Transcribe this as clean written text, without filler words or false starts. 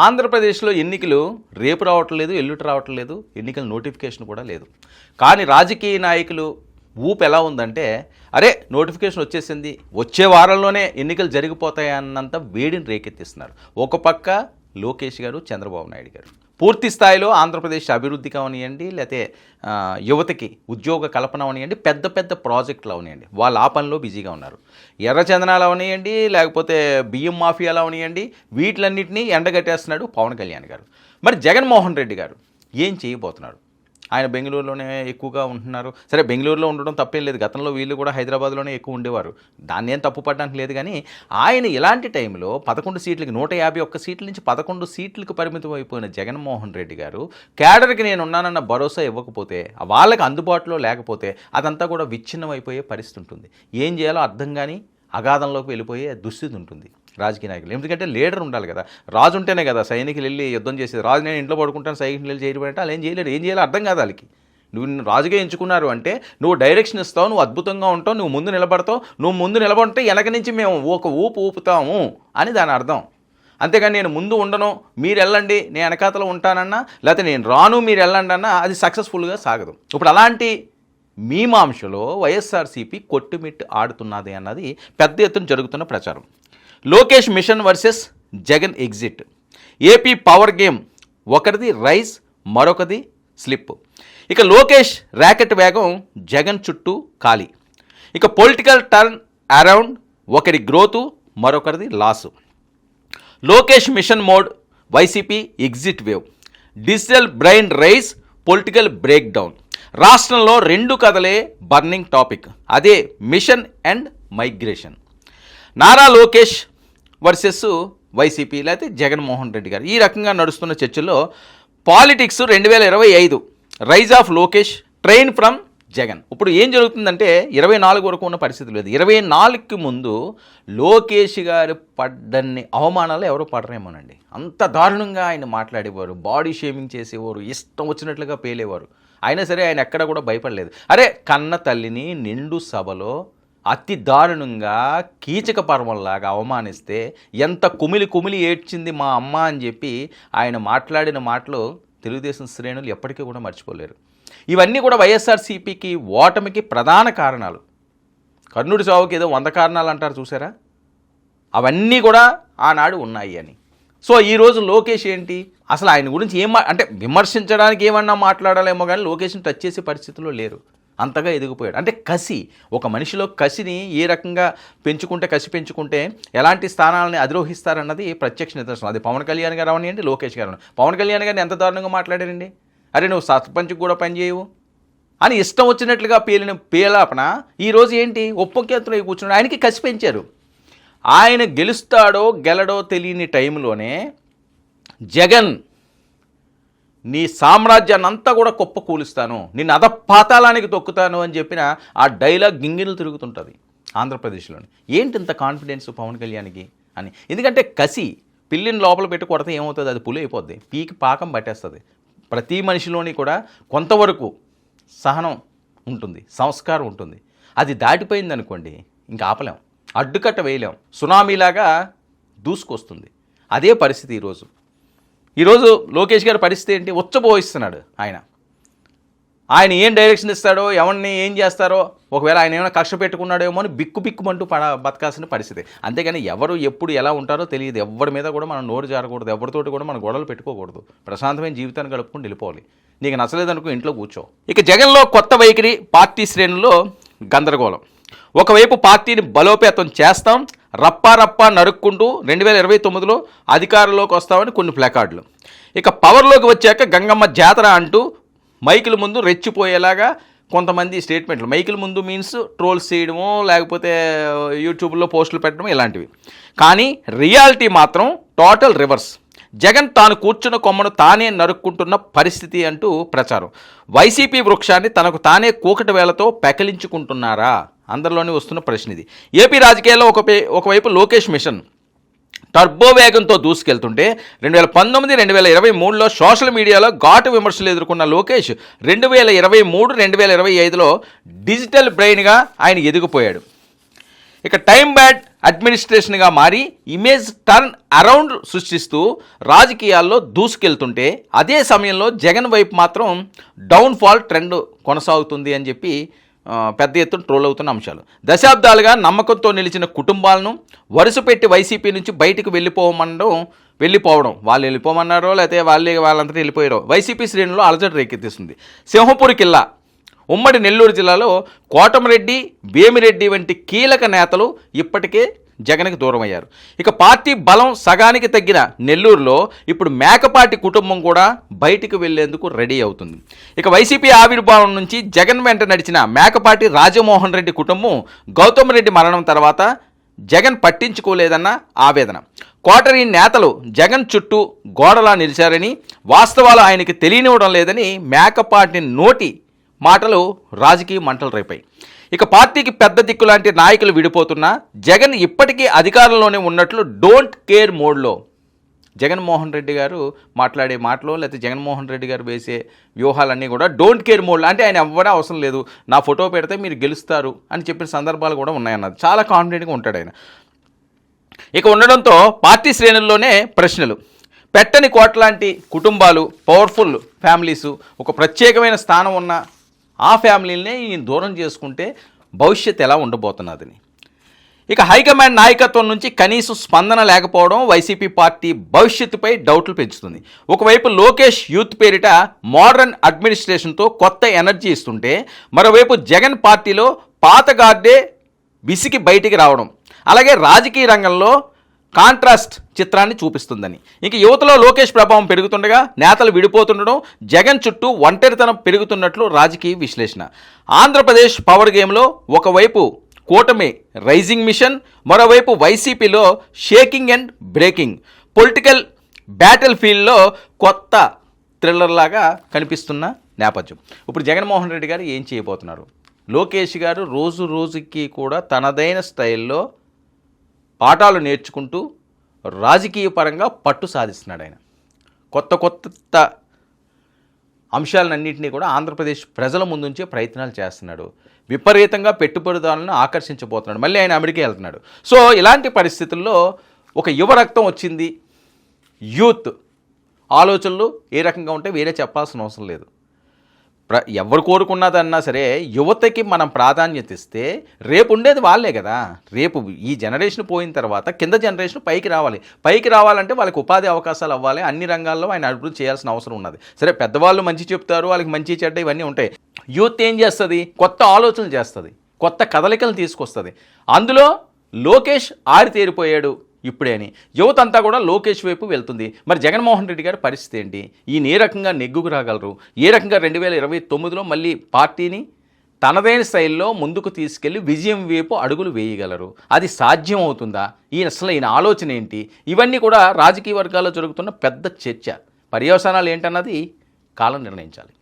ఆంధ్రప్రదేశ్లో ఎన్నికలు రేపు రావట్లేదు, ఎల్లుండి రావట్లేదు, ఎన్నికల నోటిఫికేషన్ కూడా లేదు. కానీ రాజకీయ నాయకులు ఊపు ఎలా ఉందంటే, అరే నోటిఫికేషన్ వచ్చేసింది, వచ్చే వారంలోనే ఎన్నికలు జరిగిపోతాయన్నంత వేడిని రేకెత్తిస్తున్నారు. ఒక పక్క లోకేష్ గారు, చంద్రబాబు నాయుడు గారు పూర్తి స్థాయిలో ఆంధ్రప్రదేశ్ అభివృద్ధి కావనియండి, లేకపోతే యువతకి ఉద్యోగ కల్పన అవనియండి, పెద్ద పెద్ద ప్రాజెక్టులు అవనియండి, వాళ్ళు ఆ పనిలో బిజీగా ఉన్నారు. ఎర్రచందనాలు అవనియండి, లేకపోతే బియ్యం మాఫియాలు అవనియండి, వీటిలన్నింటినీ ఎండగట్టేస్తున్నాడు పవన్ కళ్యాణ్ గారు. మరి జగన్మోహన్ రెడ్డి గారు ఏం చేయబోతున్నారు? ఆయన బెంగళూరులోనే ఎక్కువగా ఉంటున్నారు. సరే, బెంగళూరులో ఉండడం తప్పేం లేదు, గతంలో వీళ్ళు కూడా హైదరాబాద్లోనే ఎక్కువ ఉండేవారు, దాన్ని ఏం తప్పు పడడానికి లేదు. కానీ ఆయన ఇలాంటి టైంలో 11 సీట్లకి 151 సీట్ల నుంచి 11 సీట్లకు పరిమితం అయిపోయిన జగన్మోహన్ రెడ్డి గారు క్యాడర్కి నేను ఉన్నానన్న భరోసా ఇవ్వకపోతే, వాళ్ళకి అందుబాటులో లేకపోతే అదంతా కూడా విచ్ఛిన్నం అయిపోయే పరిస్థితి ఉంటుంది. ఏం చేయాలో అర్థం కానీ అగాధంలోకి వెళ్ళిపోయే దుస్థితి ఉంటుంది రాజకీయ నాయకులు. ఎందుకంటే లీడర్ ఉండాలి కదా, రాజు ఉంటేనే కదా సైనికులు వెళ్ళి యుద్ధం చేసేది. రాజు నేను ఇంట్లో పడుకుంటాను, సైనికులు వెళ్ళి చేయడం వాళ్ళు ఏం చేయలేరు. ఏం చేయాలో అర్థం కాదు వాళ్ళకి. నువ్వు రాజుగా ఎంచుకున్నారు అంటే నువ్వు డైరెక్షన్ ఇస్తావు, నువ్వు అద్భుతంగా ఉంటావు, నువ్వు ముందు నిలబడతావు. నువ్వు ముందు నిలబడితే వెనక నుంచి మేము ఒక ఊపుతాము అని దాని అర్థం. అంతేగాని నేను ముందు ఉండను, మీరు వెళ్ళండి, నేను వెనకాతలో ఉంటానన్నా, లేకపోతే నేను రాను మీరు వెళ్ళండి అన్నా అది సక్సెస్ఫుల్గా సాగదు. ఇప్పుడు అలాంటి మీమాంసలో వైఎస్ఆర్సీపీ కొట్టుమిట్టు ఆడుతున్నది అన్నది పెద్ద ఎత్తున జరుగుతున్న ప్రచారం. Lokesh mission versus Jagan exit. AP power game, ఒకరిది రైజ్, మరొకది స్లిప్. ఇక లోకేష్ ర్యాకెట్ వేగం, జగన్ చుట్టూ ఖాళీ. ఇక పొలిటికల్ టర్న్ అరౌండ్, ఒకరి గ్రోతు, మరొకరిది loss. Lokesh mission mode, YCP exit wave. Digital brain rise, political break down. రాష్ట్రంలో 2 కథలే బర్నింగ్ టాపిక్, అదే mission and migration. Nara Lokesh versus YCP లేకపోతే జగన్మోహన్ రెడ్డి గారు, ఈ రకంగా నడుస్తున్న చర్చల్లో politics 2025 rise of Lokesh, train from Jagan. ఇప్పుడు ఏం జరుగుతుందంటే 24 వరకు ఉన్న పరిస్థితి లేదు. 24కి ముందు లోకేష్ గారు పడ్డన్ని అవమానాలు ఎవరు పడరేమోనండి. అంత దారుణంగా ఆయన మాట్లాడేవారు, బాడీ షేమింగ్ చేసేవారు, ఇష్టం వచ్చినట్లుగా పేలేవారు. అయినా సరే ఆయన ఎక్కడ కూడా భయపడలేదు. అరే కన్న తల్లిని నిండు సభలో అతి దారుణంగా కీచక పర్వంలాగా అవమానిస్తే ఎంత కుమిలి ఏడ్చింది మా అమ్మ అని చెప్పి ఆయన మాట్లాడిన మాటలు తెలుగుదేశం శ్రేణులు ఎప్పటికీ కూడా మర్చిపోలేరు. ఇవన్నీ కూడా వైఎస్ఆర్సీపీకి ఓటమికి ప్రధాన కారణాలు. కర్ణుడి సావుకి ఏదో 100 కారణాలు అంటారు చూసారా, అవన్నీ కూడా ఆనాడు ఉన్నాయి అని. సో ఈరోజు లోకేష్ ఏంటి అసలు ఆయన గురించి అంటే విమర్శించడానికి ఏమన్నా మాట్లాడాలేమో కానీ లోకేష్ని టచ్ చేసే పరిస్థితిలో లేరు. అంతగా ఎదిగిపోయాడు. అంటే కసి, ఒక మనిషిలో కసిని ఏ రకంగా కసి పెంచుకుంటే ఎలాంటి స్థానాలని అధిరోహిస్తారన్నది ప్రత్యక్ష నిదర్శనం. అది పవన్ కళ్యాణ్ గారు అవనియండి, లోకేష్ గారు. పవన్ కళ్యాణ్ గారిని ఎంత దారుణంగా మాట్లాడారండి. అరే నువ్వు సర్పంచ్కి కూడా పనిచేయవు అని ఇష్టం వచ్చినట్లుగా పేలాపన ఈరోజు ఏంటి ఒప్పొక్కేతులు కూర్చున్నాడు. ఆయనకి కసి పెంచారు. ఆయన గెలుస్తాడో గెలడో తెలియని టైంలోనే జగన్ నీ సామ్రాజ్యాన్ని అంతా కూడా కుప్ప కూలుస్తాను, నిన్ను అధపాతాళానికి తొక్కుతాను అని చెప్పిన ఆ డైలాగ్ గింగిలు తిరుగుతుంటుంది ఆంధ్రప్రదేశ్లోని. ఏంటి ఇంత కాన్ఫిడెన్స్ పవన్ కళ్యాణ్కి అని. ఎందుకంటే కసి పిల్లిని లోపల పెట్టి కొడితే ఏమవుతుంది, అది పులి అయిపోద్ది, పీకి పాకం పట్టేస్తుంది. ప్రతి మనిషిలోని కూడా కొంతవరకు సహనం ఉంటుంది, సంస్కారం ఉంటుంది. అది దాటిపోయింది అనుకోండి ఇంకా ఆపలేం, అడ్డుకట్ట వేయలేం, సునామీలాగా దూసుకొస్తుంది. అదే పరిస్థితి ఈరోజు లోకేష్ గారి పరిస్థితి ఏంటి, ఉచ్చబోయిస్తున్నాడు ఆయన ఏం డైరెక్షన్ ఇస్తాడో, ఎవరిని ఏం చేస్తారో, ఒకవేళ ఆయన ఏమైనా కక్ష పెట్టుకున్నాడేమో అని బిక్కుమంటూ బతకాల్సిన పరిస్థితి. అంతేగాని ఎవరు ఎప్పుడు ఎలా ఉంటారో తెలియదు. ఎవరి మీద కూడా మనం నోరు జారకూడదు, ఎవరితోటి కూడా మనం గొడవలు పెట్టుకోకూడదు. ప్రశాంతమైన జీవితాన్ని గడుపుకొని వెళ్ళిపోవాలి. నీకు నచ్చలేదనుకో ఇంట్లో కూర్చో. ఇక జగన్లో కొత్త వైఖరి, పార్టీ శ్రేణుల్లో గందరగోళం. ఒకవైపు పార్టీని బలోపేతం చేస్తాం, రప్పా నరుక్కుంటూ 2029లో అధికారంలోకి వస్తామని కొన్ని ప్లకార్డులు. ఇక పవర్లోకి వచ్చాక గంగమ్మ జాతర అంటూ మైకుల ముందు రెచ్చిపోయేలాగా కొంతమంది స్టేట్మెంట్లు. మైకుల ముందు మీన్స్ ట్రోల్స్ చేయడమో, లేకపోతే యూట్యూబ్లో పోస్టులు పెట్టడమో ఇలాంటివి. కానీ రియాలిటీ మాత్రం టోటల్ రివర్స్. జగన్ తాను కూర్చున్న కొమ్మను తానే నరుక్కుంటున్న పరిస్థితి అంటూ ప్రచారం. వైసీపీ వృక్షాన్ని తనకు తానే కూకటి వేలతో పెకలించుకుంటున్నారా? అందరిలోనే వస్తున్న ప్రశ్న ఇది. ఏపీ రాజకీయాల్లో ఒకవైపు లోకేష్ మిషన్ టర్బో వేగంతో దూసుకెళ్తుంటే 2019, 2023లో సోషల్ మీడియాలో ఘాటు విమర్శలు ఎదుర్కొన్న లోకేష్ 2023, 2025లో డిజిటల్ బ్రెయిన్గా ఆయన ఎదిగిపోయాడు. ఇక టైం బ్యాడ్ అడ్మినిస్ట్రేషన్గా మారి ఇమేజ్ టర్న్ అరౌండ్ సృష్టిస్తూ రాజకీయాల్లో దూసుకెళ్తుంటే అదే సమయంలో జగన్ వైపు మాత్రం డౌన్ఫాల్ ట్రెండ్ కొనసాగుతుంది అని చెప్పి పెద్ద ఎత్తున ట్రోల్ అవుతున్న అంశాలు. దశాబ్దాలుగా నమ్మకంతో నిలిచిన కుటుంబాలను వరుసపెట్టి వైసీపీ నుంచి బయటకు వెళ్ళిపోవడం వాళ్ళు వెళ్ళిపోమన్నారో లేకపోతే వాళ్ళంతా వెళ్ళిపోయారో వైసీపీ శ్రేణుల్లో అలజడి రేకెత్తిస్తుంది. సింహపూర్ కిల్లా ఉమ్మడి నెల్లూరు జిల్లాలో కోటమిరెడ్డి, వేమిరెడ్డి వంటి కీలక నేతలు ఇప్పటికే జగన్కి దూరం అయ్యారు. ఇక పార్టీ బలం సగానికి తగ్గిన నెల్లూరులో ఇప్పుడు మేకపాటి కుటుంబం కూడా బయటికి వెళ్లేందుకు రెడీ అవుతుంది. ఇక వైసీపీ ఆవిర్భావం నుంచి జగన్ వెంట నడిచిన మేకపాటి రాజమోహన్ రెడ్డి కుటుంబం గౌతమ్ రెడ్డి మరణం తర్వాత జగన్ పట్టించుకోలేదన్న ఆవేదన. కోటరీ నేతలు జగన్ చుట్టూ గోడలా నిలిచారని, వాస్తవాలు ఆయనకి తెలియనివ్వడం లేదని మేకపాటి నోటి మాటలు రాజకీయ మంటలు రేపాయి. ఇక పార్టీకి పెద్ద దిక్కు లాంటి నాయకులు విడిపోతున్నా జగన్ ఇప్పటికీ అధికారంలోనే ఉన్నట్లు డోంట్ కేర్ మోడ్లో జగన్మోహన్ రెడ్డి గారు మాట్లాడే మాటలు లేకపోతే జగన్మోహన్ రెడ్డి గారు వేసే వ్యూహాలన్నీ కూడా డోంట్ కేర్ మోడ్లో, అంటే ఆయన ఎవ్వడే అవసరం లేదు, నా ఫోటో పెడితే మీరు గెలుస్తారు అని చెప్పిన సందర్భాలు కూడా ఉన్నాయన్నది. చాలా కాన్ఫిడెంట్గా ఉంటాడు ఆయన. ఇక ఉండడంతో పార్టీ శ్రేణుల్లోనే ప్రశ్నలు. పెట్టని కోట్లాంటి కుటుంబాలు, పవర్ఫుల్ ఫ్యామిలీసు, ఒక ప్రత్యేకమైన స్థానం ఉన్న ఆ ఫ్యామిలీనే ఈయన దూరం చేసుకుంటే భవిష్యత్తు ఎలా ఉండబోతున్నదని. ఇక హైకమాండ్ నాయకత్వం నుంచి కనీసం స్పందన లేకపోవడం వైసీపీ పార్టీ భవిష్యత్తుపై డౌట్లు పెంచుతుంది. ఒకవైపు లోకేష్ యూత్ పేరిట మోడర్న్ అడ్మినిస్ట్రేషన్తో కొత్త ఎనర్జీ ఇస్తుంటే, మరోవైపు జగన్ పార్టీలో పాత గార్డే విసికి బయటికి రావడం, అలాగే రాజకీయ రంగంలో కాంట్రాస్ట్ చిత్రాన్ని చూపిస్తుందని. ఇంక యువతలో లోకేష్ ప్రభావం పెరుగుతుండగా నేతలు విడిపోతుండడం, జగన్ చుట్టూ ఒంటరితనం పెరుగుతున్నట్లు రాజకీయ విశ్లేషణ. ఆంధ్రప్రదేశ్ పవర్ గేమ్లో ఒకవైపు కూటమి రైజింగ్ మిషన్, మరోవైపు వైసీపీలో shaking and breaking. Political battle ఫీల్డ్లో కొత్త థ్రిల్లర్ లాగా కనిపిస్తున్న నేపథ్యం. ఇప్పుడు జగన్మోహన్ రెడ్డి గారు ఏం చేయబోతున్నారు? లోకేష్ గారు రోజు రోజుకి కూడా తనదైన స్టైల్లో పాఠాలు నేర్చుకుంటూ రాజకీయ పరంగా పట్టు సాధిస్తున్నాడు. ఆయన కొత్త అంశాలన్నింటినీ కూడా ఆంధ్రప్రదేశ్ ప్రజల ముందుంచే ప్రయత్నాలు చేస్తున్నాడు. విపరీతంగా పెట్టుబడిదారులను ఆకర్షించబోతున్నాడు. మళ్ళీ ఆయన అమెరికా వెళ్తున్నాడు. సో ఇలాంటి పరిస్థితుల్లో ఒక యువ రక్తం వచ్చింది. యూత్ ఆలోచనలు ఏ రకంగా ఉంటే వేరే చెప్పాల్సిన అవసరం లేదు. ఎవరు కోరుకున్నదన్నా సరే యువతకి మనం ప్రాధాన్యత ఇస్తే రేపు ఉండేది వాళ్ళే కదా. రేపు ఈ జనరేషన్ పోయిన తర్వాత కింద జనరేషన్ పైకి రావాలంటే వాళ్ళకి ఉపాధి అవకాశాలు అవ్వాలి. అన్ని రంగాల్లో ఆయన అభివృద్ధి చేయాల్సిన అవసరం ఉన్నది. సరే, పెద్దవాళ్ళు మంచి చెప్తారు, వాళ్ళకి మంచి చెడ్డ ఇవన్నీ ఉంటాయి. యూత్ ఏం చేస్తుంది? కొత్త ఆలోచనలు చేస్తుంది, కొత్త కదలికలు తీసుకొస్తుంది. అందులో లోకేష్ ఆరితేరిపోయాడు ఇప్పుడే అని యువత అంతా కూడా లోకేష్ వైపు వెళ్తుంది. మరి జగన్మోహన్ రెడ్డి గారి పరిస్థితి ఏంటి? ఈయన ఏ రకంగా నెగ్గుకు రాగలరు? ఏ రకంగా 2029లో మళ్ళీ పార్టీని తనదైన స్టైల్లో ముందుకు తీసుకెళ్లి విజయం వైపు అడుగులు వేయగలరు? అది సాధ్యం అవుతుందా? ఈయన ఆలోచన ఏంటి? ఇవన్నీ కూడా రాజకీయ వర్గాల్లో జరుగుతున్న పెద్ద చర్చ. పర్యవసానాలు ఏంటన్నది కాలం నిర్ణయించాలి.